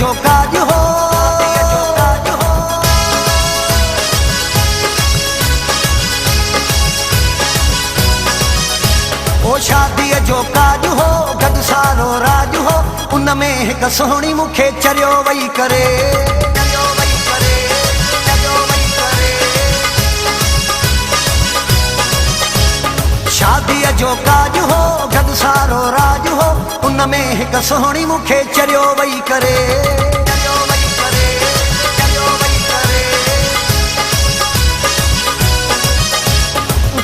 जो काज हो, ओ शादी जो काज हो, गद सारो राज हो, उनमें हिक सोहणी मुखे चरियो वही करे। शादी जो काज हो, गद सारो राज हो, उनमें हिक सोहणी मुखे चरियो वही करे।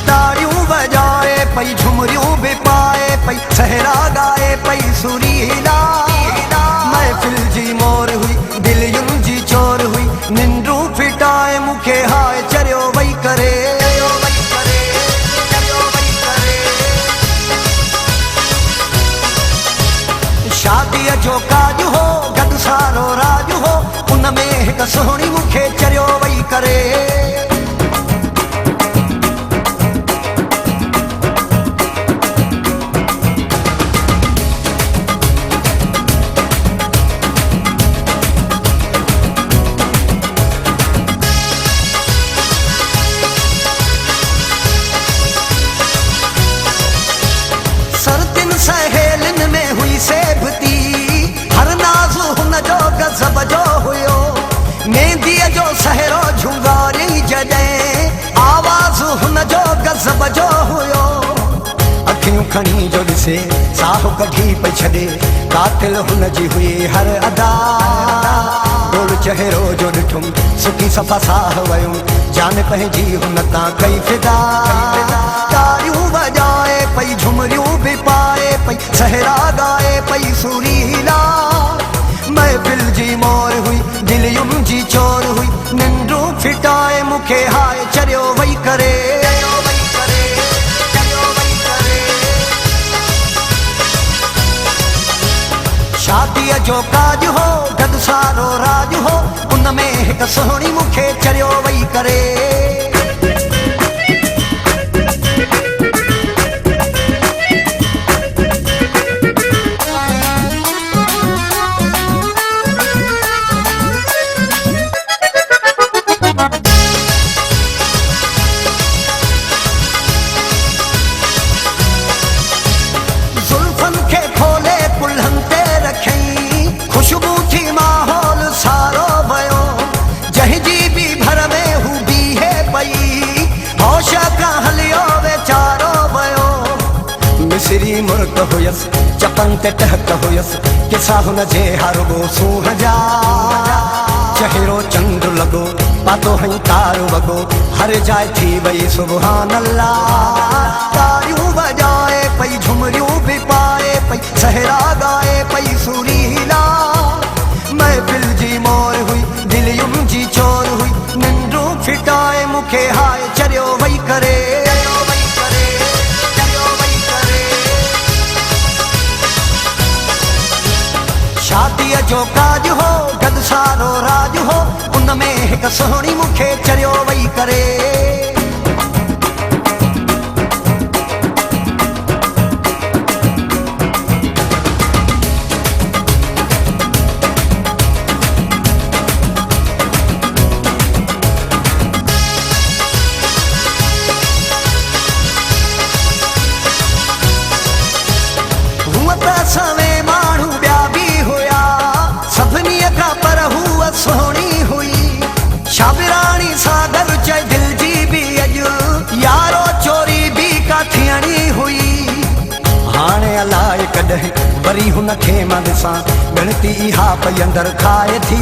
ताड़ियों बजाए पई, झुमरियों भी पाए पई, सहरा गाए पई सुरीला। महफिल जी मोर हुई, दिलियुन जी चोर हुई, निंडू फिटाए मुखे हाय चरियो वही करे। शादी जो काज हो, गद सारो राज हो, उनमें हिक सोहणी मुखे चरियो वही करे। सरतिन सहेलिन में हुई सेबती, हर नाज़ हुन जो गज़ब जो हुयो। मेहंदी जो सहरो झुंगारी जॾहिं, आवाज़ हुन जो गज़ब जो हुयो। अखियूं खणी जो ॾिसे, साहु कढी पई छॾे, कातिल हुन जी हुई हर अदा। डोल चहिरो जो ॾिठुम, सुकी सफ़ा साह वयुम, जान पंहिंजी हुन तां कई फिदा। तारियूं बजाए पई, झुमरियूं भी पाए पई, सहरा गाए पई सुरीला। महफिल जी मोर हुई, दिलियुन जी चोर हुई, निंडू फिटाए मुखे हाय चरियो वही करे। शादी जो काज हो, गद सारो राज हो, उनमें हिक सोहणी मुखे चरियो वही करे। जुल्फन के खोले कुल्हन ते रखई, खुशबू थी माहौल सारो भयो। जहिजी भी भर में हू बीहे पई, होश का हलियो वेचारो भयो। मिसरी मुर्क हुयस, चपन ते टहक हुयस, किसा हुन जे हारुगो सूह जा। चहिरो चंद लगो, पातो हई तारो वगो, हर जाए थी वई सुबहान अल्लाह। तारियूं बजाए पई, झुमरियूं भी पाए पई, सहरा गाए पई सुरीला। महफिल जी मोर हुई, दिलियुन जी चोर हुई, निंडू फिटाए मुखे हाय चरियो वही करे। शादी जो काज हो, गद सारो राज हो, उनमें हिक सोहणी मुखे चरियो वही करे। हुअ त सवें माण्हू ॿिया बि हुया, सभिनी खां पर हुअ सोहणी हुई। शाबिराणी सागर चई दिल जी भी अॼु, यारो चोरी भी का थियणी हुई। हाणे अलाए कॾहिं वरी हुन खे मां ॾिसां, ॻणती इहा पई अंदर खाए थी।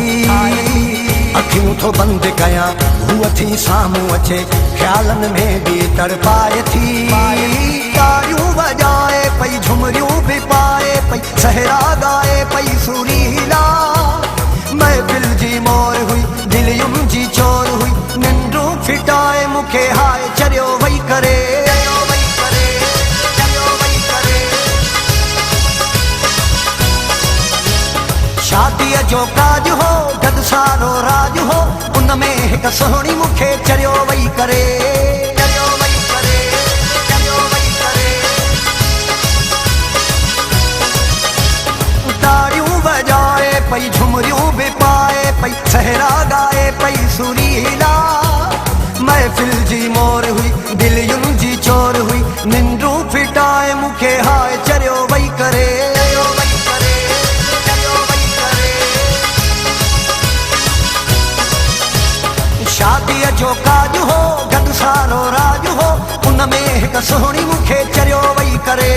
अखियूं थो बंदि कयां, हूअ थी साम्हूं अचे, ख़्यालनि में भी तड़पाए थी। ताड़ियूं बजाए पई, झुमरियूं भी पाए पई, सहरा गाए पई सुरीला। महफिल जी मोर हुई, दिलियुन जी चोर हुई, निंडू फिटाए मुखे हाय चरियो वही करे। शादी जो काज हो, गद सारो राज हो, उनमें हिक सोहणी मुखे चरियो वही करे। ताड़ियूं बजाए पई झुमरियूं बि पाए पई सहरा गाए पई सुरीला महफ़िल जी मोर हुई दिलियुनि जी चोर हुई निंडूं फिटाए मूंखे हाय चरियो वई करे शादीअ जो काज हो गॾु सारो राज हो उन में हिकु सुहिणी मूंखे चरियो वई करे